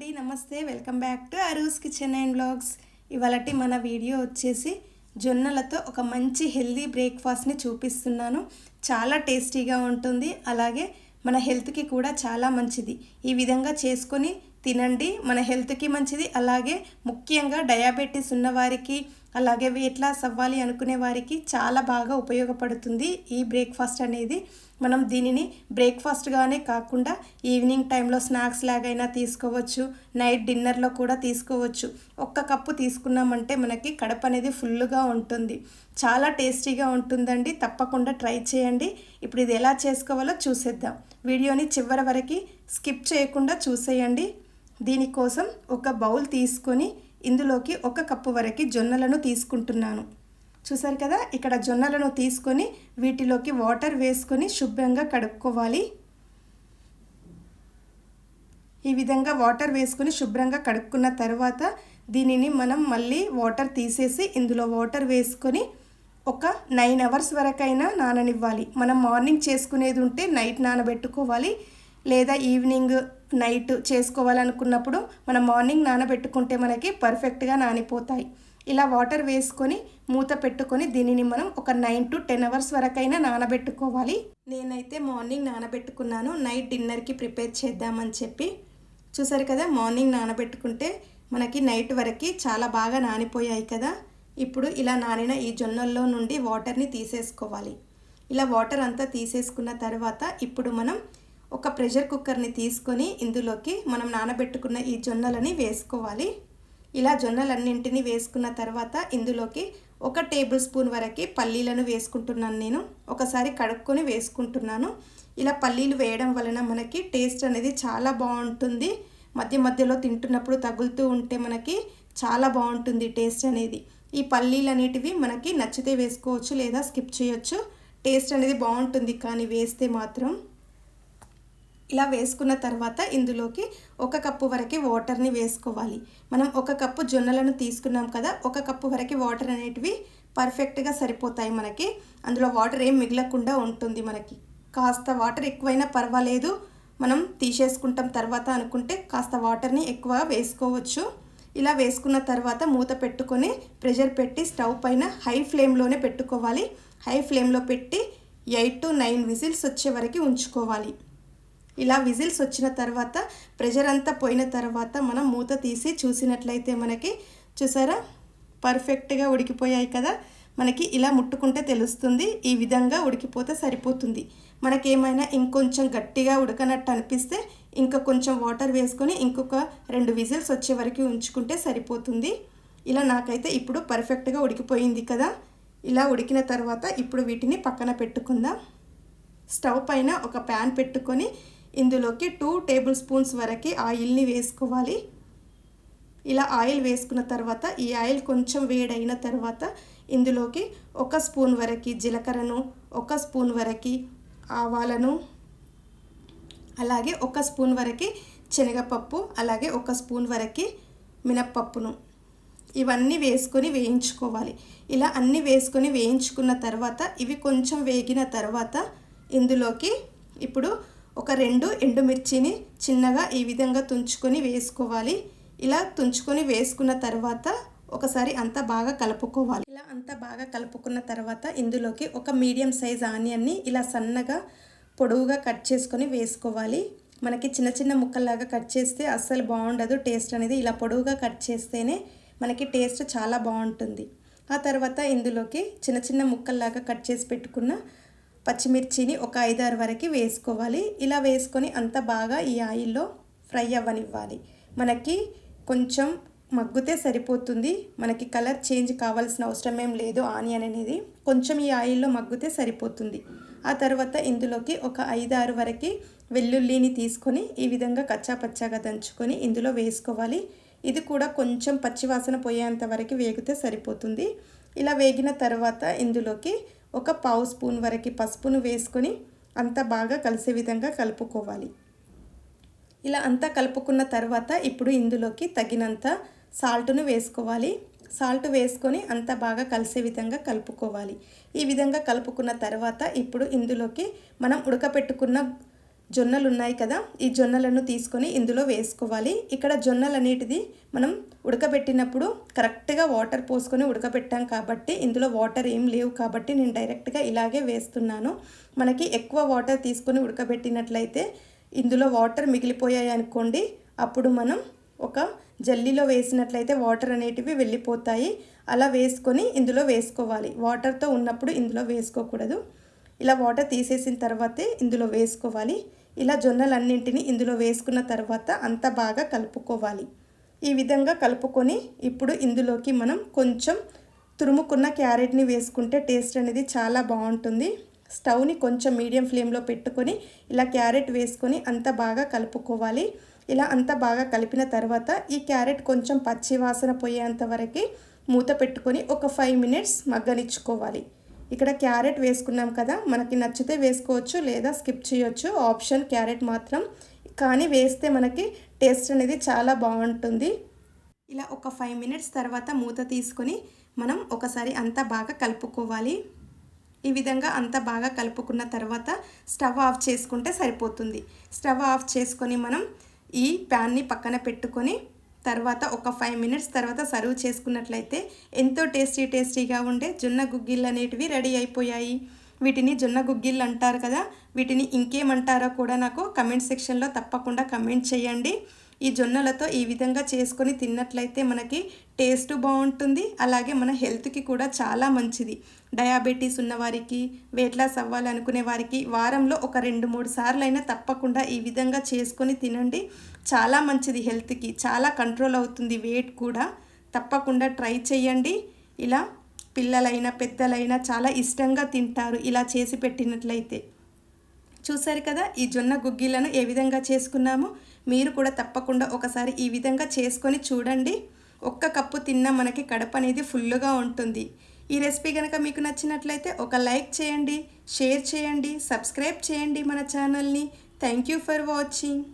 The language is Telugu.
అండి, నమస్తే. Welcome back to Aru's kitchen and vlogs. ఇవాళటి మన వీడియో వచ్చేసి జొన్నలతో ఒక మంచి హెల్దీ బ్రేక్ఫాస్ట్ని చూపిస్తున్నాను. చాలా టేస్టీగా ఉంటుంది, అలాగే మన హెల్త్కి కూడా చాలా మంచిది. ఈ విధంగా చేసుకొని తినండి, మన హెల్త్కి మంచిది. అలాగే ముఖ్యంగా డయాబెటీస్ ఉన్నవారికి, అలాగే వెయిట్ లాస్ అవ్వాలి అనుకునే వారికి చాలా బాగా ఉపయోగపడుతుంది ఈ బ్రేక్ఫాస్ట్ అనేది. మనం దీనిని బ్రేక్ఫాస్ట్గానే కాకుండా ఈవినింగ్ టైంలో స్నాక్స్ లాగైనా తీసుకోవచ్చు, నైట్ డిన్నర్లో కూడా తీసుకోవచ్చు. ఒక్క కప్పు తీసుకున్నామంటే మనకి కడుపు అనేది ఫుల్గా ఉంటుంది. చాలా టేస్టీగా ఉంటుందండి, తప్పకుండా ట్రై చేయండి. ఇప్పుడు ఇది ఎలా చేసుకోవాలో చూసేద్దాం. వీడియోని చివరి వరకు స్కిప్ చేయకుండా చూసేయండి. దీనికోసం ఒక బౌల్ తీసుకొని ఇందులోకి 1 కప్పు వరకు జొన్నలను తీసుకుంటున్నాను. చూసారు కదా, ఇక్కడ జొన్నలను తీసుకొని వీటిలోకి వాటర్ వేసుకొని శుభ్రంగా కడుక్కోవాలి. ఈ విధంగా వాటర్ వేసుకొని శుభ్రంగా కడుక్కున్న తర్వాత దీనిని మనం మళ్ళీ వాటర్ తీసేసి ఇందులో వాటర్ వేసుకొని ఒక 9 అవర్స్ వరకైనా నాననివ్వాలి. మనం మార్నింగ్ చేసుకునేది ఉంటే నైట్ నానబెట్టుకోవాలి, లేదా ఈవినింగ్ నైట్ చేసుకోవాలనుకున్నప్పుడు మనం మార్నింగ్ నానబెట్టుకుంటే మనకి పర్ఫెక్ట్గా నానిపోతాయి. ఇలా వాటర్ వేసుకొని మూత పెట్టుకొని దీనిని మనం ఒక 9 to 10 అవర్స్ వరకైనా నానబెట్టుకోవాలి. నేనైతే మార్నింగ్ నానబెట్టుకున్నాను, నైట్ డిన్నర్కి ప్రిపేర్ చేద్దామని చెప్పి. చూసారు కదా, మార్నింగ్ నానబెట్టుకుంటే మనకి నైట్ వరకు చాలా బాగా నానిపోయాయి కదా. ఇప్పుడు ఇలా నానిన ఈ జొన్నల్లో నుండి వాటర్ని తీసేసుకోవాలి. ఇలా వాటర్ అంతా తీసేసుకున్న తర్వాత ఇప్పుడు మనం ఒక ప్రెషర్ కుక్కర్ని తీసుకొని ఇందులోకి మనం నానబెట్టుకున్న ఈ జొన్నలని వేసుకోవాలి. ఇలా జొన్నలన్నింటినీ వేసుకున్న తర్వాత ఇందులోకి 1 టేబుల్ స్పూన్ వరకు పల్లీలను వేసుకుంటున్నాను. నేను ఒకసారి కడుక్కొని వేసుకుంటున్నాను. ఇలా పల్లీలు వేయడం వలన మనకి టేస్ట్ అనేది చాలా బాగుంటుంది. మధ్య మధ్యలో తింటున్నప్పుడు తగులుతూ ఉంటే మనకి చాలా బాగుంటుంది టేస్ట్ అనేది. ఈ పల్లీలు అనేటివి మనకి నచ్చితే వేసుకోవచ్చు, లేదా స్కిప్ చేయొచ్చు. టేస్ట్ అనేది బాగుంటుంది కానీ వేస్తే మాత్రం. ఇలా వేసుకున్న తర్వాత ఇందులోకి 1 కప్పు వరకు వాటర్ని వేసుకోవాలి. మనం 1 కప్పు జొన్నలను తీసుకున్నాం కదా, 1 కప్పు వరకు వాటర్ అనేటివి పర్ఫెక్ట్గా సరిపోతాయి మనకి. అందులో వాటర్ ఏం మిగలకుండా ఉంటుంది మనకి. కాస్త వాటర్ ఎక్కువైనా పర్వాలేదు, మనం తీసేసుకుంటాం తర్వాత అనుకుంటే కాస్త వాటర్ని ఎక్కువ వేసుకోవచ్చు. ఇలా వేసుకున్న తర్వాత మూత పెట్టుకొని ప్రెషర్ పెట్టి స్టవ్ పైన హై ఫ్లేమ్లోనే పెట్టుకోవాలి. హై ఫ్లేమ్లో పెట్టి 8 to 9 విజిల్స్ వచ్చే వరకు ఉంచుకోవాలి. ఇలా విజిల్స్ వచ్చిన తర్వాత ప్రెషర్ అంతా పోయిన తర్వాత మనం మూత తీసి చూసినట్లయితే మనకి చూసారా పర్ఫెక్ట్గా ఉడికిపోయాయి కదా. మనకి ఇలా ముట్టుకుంటే తెలుస్తుంది, ఈ విధంగా ఉడికిపోతే సరిపోతుంది. మనకేమైనా ఇంకొంచెం గట్టిగా ఉడకనట్టు అనిపిస్తే ఇంకా కొంచెం వాటర్ వేసుకొని ఇంకొక 2 విజిల్స్ వచ్చే వరకు ఉంచుకుంటే సరిపోతుంది. ఇలా నాకైతే ఇప్పుడు పర్ఫెక్ట్గా ఉడికిపోయింది కదా. ఇలా ఉడికిన తర్వాత ఇప్పుడు వీటిని పక్కన పెట్టుకుందాం. స్టవ్ పైన ఒక ప్యాన్ పెట్టుకొని ఇందులోకి 2 టేబుల్ స్పూన్స్ వరకు ఆయిల్ని వేసుకోవాలి. ఇలా ఆయిల్ వేసుకున్న తర్వాత ఈ ఆయిల్ కొంచెం వేడైన తర్వాత ఇందులోకి 1 స్పూన్ వరకు జీలకర్రను, 1 స్పూన్ వరకు ఆవాలను, అలాగే 1 స్పూన్ వరకు శనగపప్పు, అలాగే 1 స్పూన్ వరకు మినప్పప్పును ఇవన్నీ వేసుకొని వేయించుకోవాలి. ఇలా అన్నీ వేసుకొని వేయించుకున్న తర్వాత ఇవి కొంచెం వేగిన తర్వాత ఇందులోకి ఇప్పుడు ఒక 2 ఎండుమిర్చిని చిన్నగా ఈ విధంగా తుంచుకొని వేసుకోవాలి. ఇలా తుంచుకొని వేసుకున్న తర్వాత ఒకసారి అంతా బాగా కలుపుకోవాలి. ఇలా అంతా బాగా కలుపుకున్న తర్వాత ఇందులోకి ఒక మీడియం సైజ్ ఆనియన్ని ఇలా సన్నగా పొడవుగా కట్ చేసుకొని వేసుకోవాలి. మనకి చిన్న చిన్న ముక్కల్లాగా కట్ చేస్తే అస్సలు బాగుండదు టేస్ట్ అనేది. ఇలా పొడవుగా కట్ చేస్తేనే మనకి టేస్ట్ చాలా బాగుంటుంది. ఆ తర్వాత ఇందులోకి చిన్న చిన్న ముక్కల్లాగా కట్ చేసి పెట్టుకున్న పచ్చిమిర్చిని ఒక 5-6 వరకు వేసుకోవాలి. ఇలా వేసుకొని అంత బాగా ఈ ఆయిల్లో ఫ్రై అవ్వనివ్వాలి. మనకి కొంచెం మగ్గితే సరిపోతుంది, మనకి కలర్ చేంజ్ కావాల్సిన అవసరం ఏం లేదు. ఆనియన్ అనేది కొంచెం ఈ ఆయిల్లో మగ్గితే సరిపోతుంది. ఆ తర్వాత ఇందులోకి ఒక 5-6 వరకు వెల్లుల్లిని తీసుకొని ఈ విధంగా కచ్చాపచ్చాగా దంచుకొని ఇందులో వేసుకోవాలి. ఇది కూడా కొంచెం పచ్చివాసన పోయేంత వరకు వేగితే సరిపోతుంది. ఇలా వేగిన తర్వాత ఇందులోకి ఒక 1/2 స్పూన్ వరకు పసుపును వేసుకొని అంతా బాగా కలిసే విధంగా కలుపుకోవాలి. ఇలా అంతా కలుపుకున్న తర్వాత ఇప్పుడు ఇందులోకి తగినంత సాల్ట్ను వేసుకోవాలి. సాల్ట్ వేసుకొని అంతా బాగా కలిసే విధంగా కలుపుకోవాలి. ఈ విధంగా కలుపుకున్న తర్వాత ఇప్పుడు ఇందులోకి మనం ఉడకపెట్టుకున్న జొన్నలు ఉన్నాయి కదా, ఈ జొన్నలను తీసుకొని ఇందులో వేసుకోవాలి. ఇక్కడ జొన్నలు అనేటిది మనం ఉడకబెట్టినప్పుడు కరెక్ట్గా వాటర్ పోసుకొని ఉడకబెట్టాం కాబట్టి ఇందులో వాటర్ ఏం లేవు కాబట్టి నేను డైరెక్ట్గా ఇలాగే వేస్తున్నాను. మనకి ఎక్కువ వాటర్ తీసుకొని ఉడకబెట్టినట్లయితే ఇందులో వాటర్ మిగిలిపోయాయి అనుకోండి, అప్పుడు మనం ఒక జల్లీలో వేసినట్లయితే వాటర్ అనేటివి వెళ్ళిపోతాయి. అలా వేసుకొని ఇందులో వేసుకోవాలి. వాటర్తో ఉన్నప్పుడు ఇందులో వేసుకోకూడదు. ఇలా వాటర్ తీసేసిన తర్వాతే ఇందులో వేసుకోవాలి. ఇలా జొన్నలన్నింటినీ ఇందులో వేసుకున్న తర్వాత అంతా బాగా కలుపుకోవాలి. ఈ విధంగా కలుపుకొని ఇప్పుడు ఇందులోకి మనం కొంచెం తురుముకున్న క్యారెట్ని వేసుకుంటే టేస్ట్ అనేది చాలా బాగుంటుంది. స్టవ్ని కొంచెం మీడియం ఫ్లేమ్లో పెట్టుకొని ఇలా క్యారెట్ వేసుకొని అంతా బాగా కలుపుకోవాలి. ఇలా అంతా బాగా కలిపిన తర్వాత ఈ క్యారెట్ కొంచెం పచ్చి వాసన పోయేంత వరకు మూత పెట్టుకొని ఒక 5 మినిట్స్ మగ్గనిచ్చుకోవాలి. ఇక్కడ క్యారెట్ వేసుకున్నాం కదా, మనకి నచ్చితే వేసుకోవచ్చు లేదా స్కిప్ చేయొచ్చు, ఆప్షన్ క్యారెట్ మాత్రం. కానీ వేస్తే మనకి టేస్ట్ అనేది చాలా బాగుంటుంది. ఇలా ఒక 5 మినిట్స్ తర్వాత మూత తీసుకొని మనం ఒకసారి అంతా బాగా కలుపుకోవాలి. ఈ విధంగా అంతా బాగా కలుపుకున్న తర్వాత స్టవ్ ఆఫ్ చేసుకుంటే సరిపోతుంది. స్టవ్ ఆఫ్ చేసుకొని మనం ఈ ప్యాన్ని పక్కన పెట్టుకొని తర్వాత ఒక 5 మినిట్స్ తర్వాత సర్వ్ చేసుకున్నట్లయితే ఎంతో టేస్టీగా ఉండే జొన్న గుగ్గిళ్ళు అనేటివి రెడీ అయిపోయాయి. వీటిని జొన్న గుగ్గిళ్ళు అంటారు కదా, వీటిని ఇంకేమంటారో కూడా నాకు కమెంట్ సెక్షన్లో తప్పకుండా కమెంట్ చేయండి. ఈ జొన్నలతో ఈ విధంగా చేసుకొని తిన్నట్లయితే మనకి టేస్ట్ బాగుంటుంది, అలాగే మన హెల్త్కి కూడా చాలా మంచిది. డయాబెటీస్ ఉన్నవారికి, వెయిట్ లాస్ అవ్వాలనుకునే వారికి వారంలో ఒక 2-3 సార్లు అయినా తప్పకుండా ఈ విధంగా చేసుకొని తినండి. చాలా మంచిది, హెల్త్కి చాలా కంట్రోల్ అవుతుంది, వెయిట్ కూడా. తప్పకుండా ట్రై చేయండి. ఇలా పిల్లలైనా పెద్దలైనా చాలా ఇష్టంగా తింటారు ఇలా చేసి పెట్టినట్లయితే. చూసారు కదా ఈ జొన్న గుగ్గిళ్ళను ఏ విధంగా చేసుకున్నామో. మీరు కూడా తప్పకుండా ఒకసారి ఈ విధంగా చేసుకొని చూడండి. 1 కప్పు తిన్నా మనకి కడుపు అనేది ఫుల్గా ఉంటుంది. ఈ రెసిపీ కనుక మీకు నచ్చినట్లయితే ఒక లైక్ చేయండి, షేర్ చేయండి, సబ్స్క్రైబ్ చేయండి మన ఛానల్ని. Thank you for watching.